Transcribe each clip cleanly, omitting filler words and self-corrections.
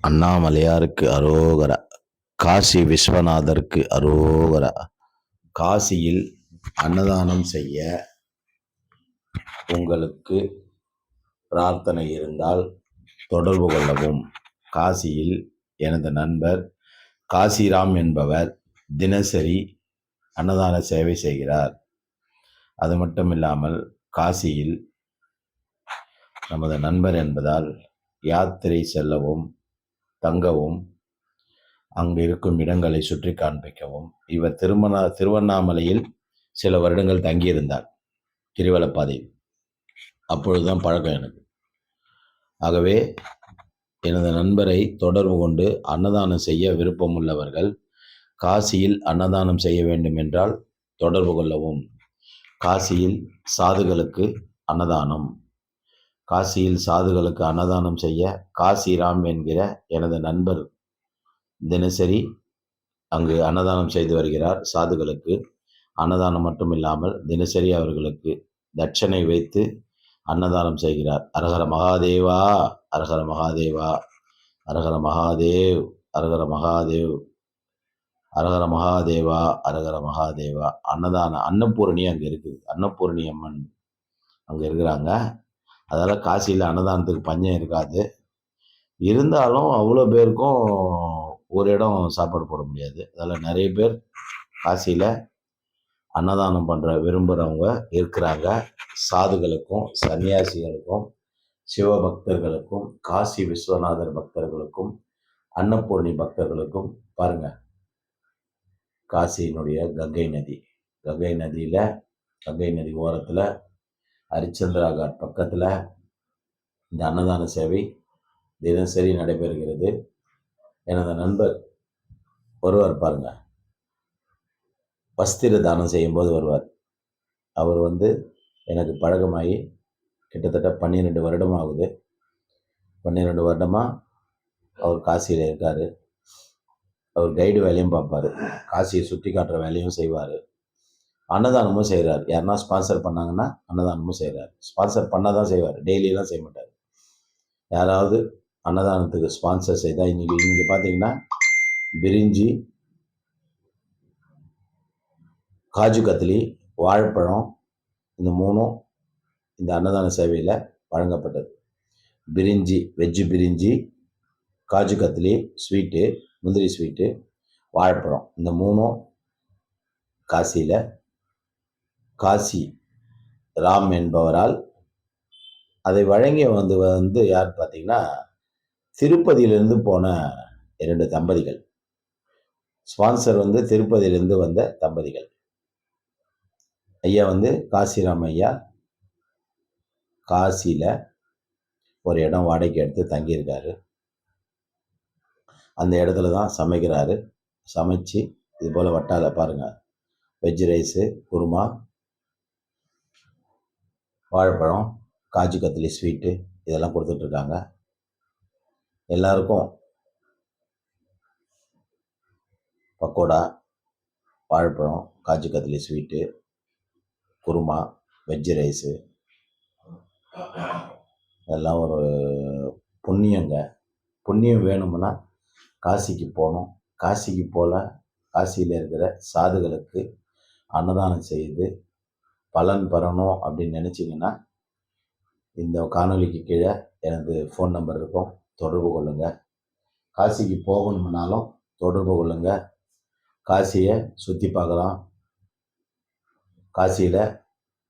அண்ணாமலையாருக்கு அரோகரா. காசி விஸ்வநாதருக்கு அரோகரா. காசியில் அன்னதானம் செய்ய உங்களுக்கு பிரார்த்தனை இருந்தால் தொடர்பு கொள்ளவும். காசியில் எனது நண்பர் காசிராம் என்பவர் தினசரி அன்னதான சேவை செய்கிறார். அது மட்டும் இல்லாமல் காசியில் நமது நண்பர் என்பதால் யாத்திரை செல்லவும் தங்கவும் அங்கு இருக்கும் இடங்களை சுற்றி காண்பிக்கவும் இவர் திருவண்ணாமலையில் சில வருடங்கள் தங்கியிருந்தார் கிரிவலப்பாதையில். அப்பொழுதுதான் பழக்கம் எனக்கு. ஆகவே எனது நண்பரை தொடர்பு கொண்டு அன்னதானம் செய்ய விருப்பம் உள்ளவர்கள் காசியில் அன்னதானம் செய்ய வேண்டும் என்றால் தொடர்பு கொள்ளவும். காசியில் சாதுகளுக்கு அன்னதானம். காசியில் சாதுகளுக்கு அன்னதானம் செய்ய காசிராம் என்கிற எனது நண்பர் தினசரி அங்கு அன்னதானம் செய்து வருகிறார். சாதுகளுக்கு அன்னதானம் மட்டும் இல்லாமல் தினசரி அவர்களுக்கு தட்சணை வைத்து அன்னதானம் செய்கிறார். அரஹர மகாதேவா, அரஹர மகாதேவா, அரஹர மகாதேவ், அரஹர மகாதேவ், அரஹர மகாதேவா, அரஹர மகாதேவா. அன்னபூரணி அங்கே இருக்குது. அன்னபூரணி அம்மன் அங்கே இருக்கிறாங்க. அதனால் காசியில் அன்னதானத்துக்கு பஞ்சம் இருக்காது. இருந்தாலும் அவ்வளோ பேருக்கும் ஒரு இடம் சாப்பாடு போட முடியாது. அதில் நிறைய பேர் காசியில் அன்னதானம் பண்ணுற விரும்புகிறவங்க இருக்கிறாங்க. சாதுகளுக்கும் சன்னியாசிகளுக்கும் சிவபக்தர்களுக்கும் காசி விஸ்வநாதர் பக்தர்களுக்கும் அன்னபூர்ணி பக்தர்களுக்கும் பாருங்கள், காசியினுடைய கங்கை நதி, கங்கை நதியில் கங்கை நதி ஓரத்தில் ஹரிச்சந்திரா காட் பக்கத்தில் இந்த அன்னதான சேவை தினசரி நடைபெறுகிறது. எனது நண்பர் ஒருவர் பாருங்க, வஸ்திர தானம் செய்யும்போது வருவார். அவர் எனக்கு பழக்கமாகி கிட்டத்தட்ட 12 வருடம் ஆகுது. 12 வருடமாக அவர் காசியில் இருக்கார். அவர் கைடு வேலையும் பார்ப்பார், காசியை சுற்றி காட்டுற வேலையும் செய்வார், அன்னதானமும் செய்கிறார். யாருன்னா ஸ்பான்சர் பண்ணாங்கன்னா அன்னதானமும் செய்கிறார். ஸ்பான்சர் பண்ணால் தான் செய்வார், டெய்லியெலாம் செய்ய மாட்டார். யாராவது அன்னதானத்துக்கு ஸ்பான்சர் செய்தால் இங்கே பார்த்தீங்கன்னா பிரிஞ்சி, காஜு கத்திலி, வாழைப்பழம், இந்த மூணும் இந்த அன்னதான சேவையில் வழங்கப்பட்டது. பிரிஞ்சி, வெஜ்ஜு பிரிஞ்சி, காஜு கத்திலி ஸ்வீட்டு, முந்திரி ஸ்வீட்டு, வாழைப்பழம், இந்த மூணும் காசியில் காசி ராம் என்பவரால் அதை வழங்கி யார் பார்த்தீங்கன்னா திருப்பதியிலிருந்து போன 2 தம்பதிகள். ஸ்பான்சர் திருப்பதியிலிருந்து வந்த தம்பதிகள். ஐயா காசிராம் ஐயா காசியில் ஒரு இடம் வாடகைக்கு எடுத்து தங்கியிருக்காரு. அந்த இடத்துல தான் சமைக்கிறாரு. சமைச்சு இது போல் வட்டால பாருங்கள், வெஜ் ரைஸு, குருமா, வாழைப்பழம், காஜு கத்திலி ஸ்வீட்டு இதெல்லாம் கொடுத்துட்ருக்காங்க. எல்லாருக்கும் பக்கோடா, வாழைப்பழம், kaju katli sweet, kurma, veg rice, அதெல்லாம் ஒரு புண்ணியங்க. புண்ணியம் வேணும்னா காசிக்கு போகணும். காசிக்கு போல காசியில் இருக்கிற சாதுகளுக்கு அன்னதானம் செய்து பலன் பெறணும் அப்படின்னு நினச்சிங்கன்னா இந்த காணொலிக்கு கீழே எனது ஃபோன் நம்பர் இருக்கும், தொடர்பு கொள்ளுங்கள். காசிக்கு போகணும்னாலும் தொடர்பு கொள்ளுங்கள். காசியை சுற்றி பார்க்கலாம். காசியில்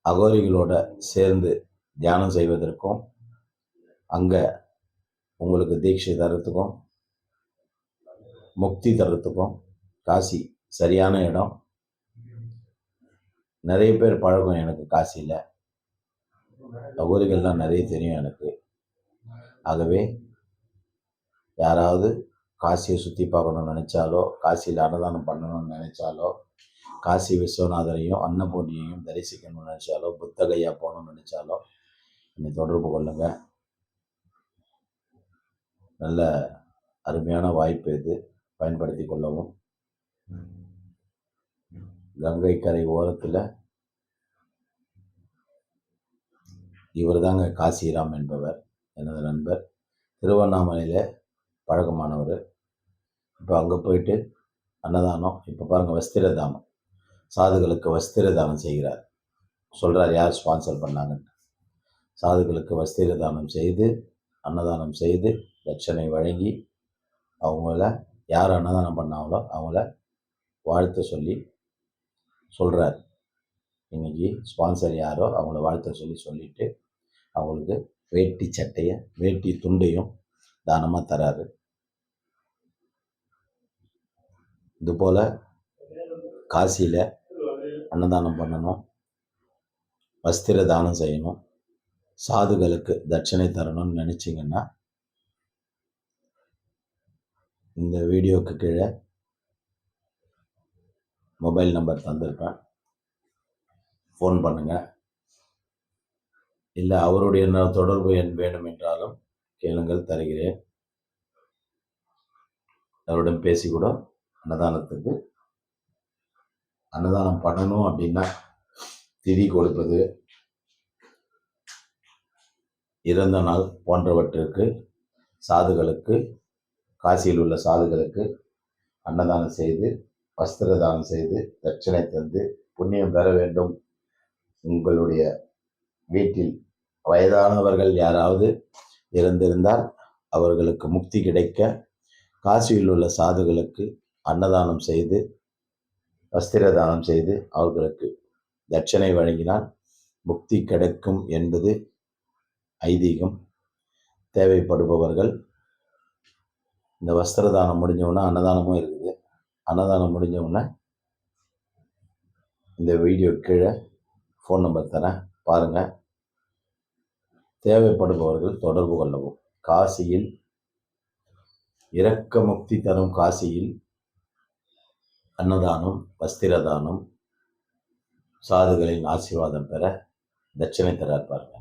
அகோரிகளோட சேர்ந்து தியானம் செய்வதற்கும் அங்கே உங்களுக்கு தீட்சை தரத்துக்கும் முக்தி தரத்துக்கும் காசி சரியான இடம். நிறைய பேர் பழக்கம் எனக்கு காசியில், அகோரிகள்லாம் நிறைய தெரியும் எனக்கு. ஆகவே யாராவது காசியை சுற்றி பார்க்கணும்னு நினச்சாலோ, காசியில் அன்னதானம் பண்ணணும்னு நினச்சாலோ, காசி விஸ்வநாதரையும் அன்னபூர்ணியையும் தரிசிக்கணும்னு நினச்சாலோ, புத்தகையா போகணும்னு நினச்சாலோ என்னை தொடர்பு கொள்ளுங்கள். நல்ல அருமையான வாய்ப்பு இது, பயன்படுத்தி கொள்ளவும். கங்கை கரை ஓரத்தில் இவர் தாங்க காசிராம் என்பவர், எனது நண்பர். திருவண்ணாமலையில் பழக்கமானவர். இப்போ அங்கே போயிட்டு அன்னதானம், இப்போ பாருங்கள் வஸ்திர தானம், சாதுகளுக்கு வஸ்திர தானம் செய்கிறார். சொல்கிறார் யார் ஸ்பான்சர் பண்ணாங்கன்னு. சாதுகளுக்கு வஸ்திர தானம் செய்து, அன்னதானம் செய்து, தட்சணை வழங்கி, அவங்கள யார் அன்னதானம் பண்ணாங்களோ அவங்கள வாழ்த்து சொல்லி சொல்கிறார். இன்றைக்கி ஸ்பான்சர் யாரோ அவங்கள வாழ்த்து சொல்லிவிட்டு அவங்களுக்கு வேட்டி சட்டையை, வேட்டி துண்டையும் தானமாக தராரு. இதுபோல் காசியில் அன்னதானம் பண்ணணும், வஸ்திர தானம் செய்யணும், சாதுகளுக்கு தட்சணை தரணும்னு நினச்சிங்கன்னா இந்த வீடியோவுக்கு கீழே மொபைல் நம்பர் தந்திருப்பேன், ஃபோன் பண்ணுங்கள். இல்லை அவருடைய தொடர்பு எண் வேணும் என்றாலும் கேளுங்கள், தருகிறேன். அவருடன் பேசி கூட அன்னதானத்துக்கு அன்னதானம் பண்ணணும் அப்படின்னா திதி கொடுப்பது, இறந்த நாள் போன்றவற்றிற்கு சாதுகளுக்கு, காசியில் உள்ள சாதுகளுக்கு அன்னதானம் செய்து, வஸ்திர தானம் செய்து, தட்சணை தந்து புண்ணியம் பெற வேண்டும். உங்களுடைய வீட்டில் வயதானவர்கள் யாராவது இறந்திருந்தால் அவர்களுக்கு முக்தி கிடைக்க காசியில் உள்ள சாதுகளுக்கு அன்னதானம் செய்து, வஸ்திர தானம் செய்து அவர்களுக்கு தட்சணை வழங்கினால் முக்தி கிடைக்கும் என்பது ஐதீகம். தேவைப்படுபவர்கள் இந்த வஸ்திர தானம் முடிஞ்சவுடனே அன்னதானமும் இருக்குது. அன்னதானம் முடிஞ்சவுடனே இந்த வீடியோ கீழே ஃபோன் நம்பர் தரேன், பாருங்கள். தேவைப்படுபவர்கள் தொடர்பு கொள்ளவும். காசியில் இரக்க முக்தி தரும் காசியில் அன்னதானம், வஸ்திர தானம், சாதுகளின் ஆசீர்வாதம் பெற தட்சணை தரார் பாருங்க.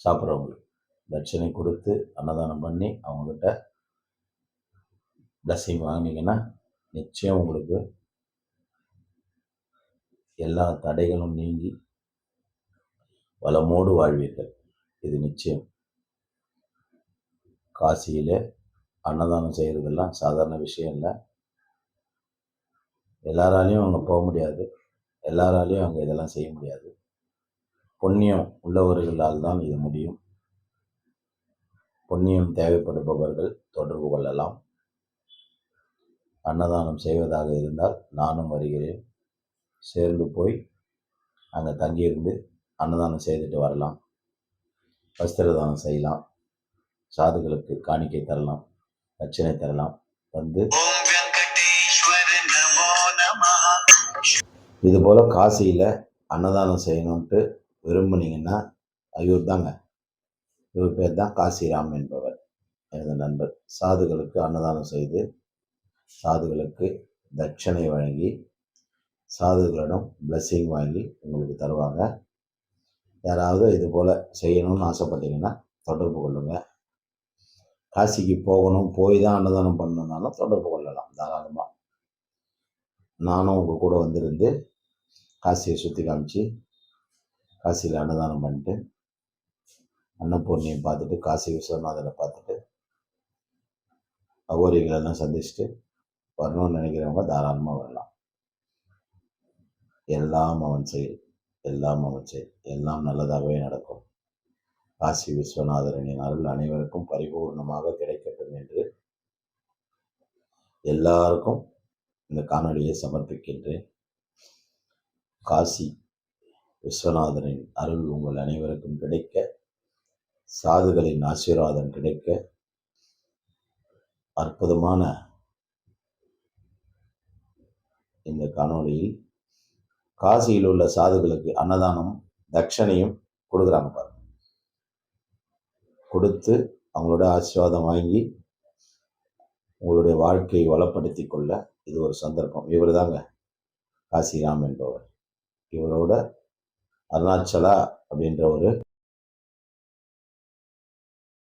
சாப்பிட்றவங்களுக்கு தட்சணை கொடுத்து அன்னதானம் பண்ணி அவங்கக்கிட்ட பிளஸ்ஸிங் வாங்கினீங்கன்னா நிச்சயம் உங்களுக்கு எல்லா தடைகளும் நீங்கி வளமோடு வாழ்வீர்கள். இது நிச்சயம். காசியில் அன்னதானம் செய்கிறதெல்லாம் சாதாரண விஷயம் இல்லை. எல்லாராலையும் அங்கே போக முடியாது, எல்லாராலையும் அங்கே இதெல்லாம் செய்ய முடியாது. புண்ணியம் உள்ளவர்களால் தான் இது முடியும். புண்ணியம் தேவைப்படுபவர்கள் தொடர்பு கொள்ளலாம். அன்னதானம் செய்வதாக இருந்தால் நானும் வருகிறேன், சேர்ந்து போய் அங்கே தங்கியிருந்து அன்னதானம் செய்துட்டு வரலாம். வஸ்திர தானம் செய்யலாம், சாதுகளுக்கு காணிக்கை தரலாம், தட்சணை தரலாம். வந்து இதுபோல் காசியில் அன்னதானம் செய்யணுன்ட்டு விரும்புனீங்கன்னா இவர் தாங்க, இவர் பேர் தான் காசிராம் என்பவர், எனது நண்பர். சாதுகளுக்கு அன்னதானம் செய்து, சாதுகளுக்கு தட்சணை வழங்கி, சாதுகளிடம் பிளஸ்ஸிங் வாங்கி உங்களுக்கு தருவாங்க. யாராவது இது போல் செய்யணும்னு ஆசைப்பட்டீங்கன்னா தொடர்பு கொள்ளுங்கள். காசிக்கு போகணும், போய் தான் அன்னதானம் பண்ணணுன்னாலும் தொடர்பு கொள்ளலாம் தாராளமாக. நானும் உங்கள் கூட வந்திருந்து காசியை சுற்றி காமிச்சு, காசியில் அன்னதானம் பண்ணிட்டு, அன்னபூர்ணியை பார்த்துட்டு, காசி விஸ்வநாதரை பார்த்துட்டு, அகோரிகளெல்லாம் சந்திச்சுட்டு வரணும்னு நினைக்கிறவங்க தாராளமாக வரலாம். எல்லாம் அவன் செயல், எல்லாம் அவன் செயல், எல்லாம் நல்லதாகவே நடக்கும். காசி விஸ்வநாதரின் அருள் அனைவருக்கும் பரிபூர்ணமாக கிடைக்கட்டும் என்று எல்லாருக்கும் இந்த காணொலியை சமர்ப்பிக்கின்றேன். காசி விஸ்வநாதரின் அருள் உங்கள் அனைவருக்கும் கிடைக்க, சாதுகளின் ஆசீர்வாதம் கிடைக்க, அற்புதமான இந்த காணொலியில் காசியில் உள்ள சாதுகளுக்கு அன்னதானம் தட்சணையும் கொடுக்குறாங்க பாருங்க. கொடுத்து அவங்களோட ஆசீர்வாதம் வாங்கி உங்களுடைய வாழ்க்கையை வளப்படுத்தி கொள்ள இது ஒரு சந்தர்ப்பம். இவர் தாங்க காசிராம் என்பவர். இவரோட அருணாச்சலா அப்படின்ற ஒரு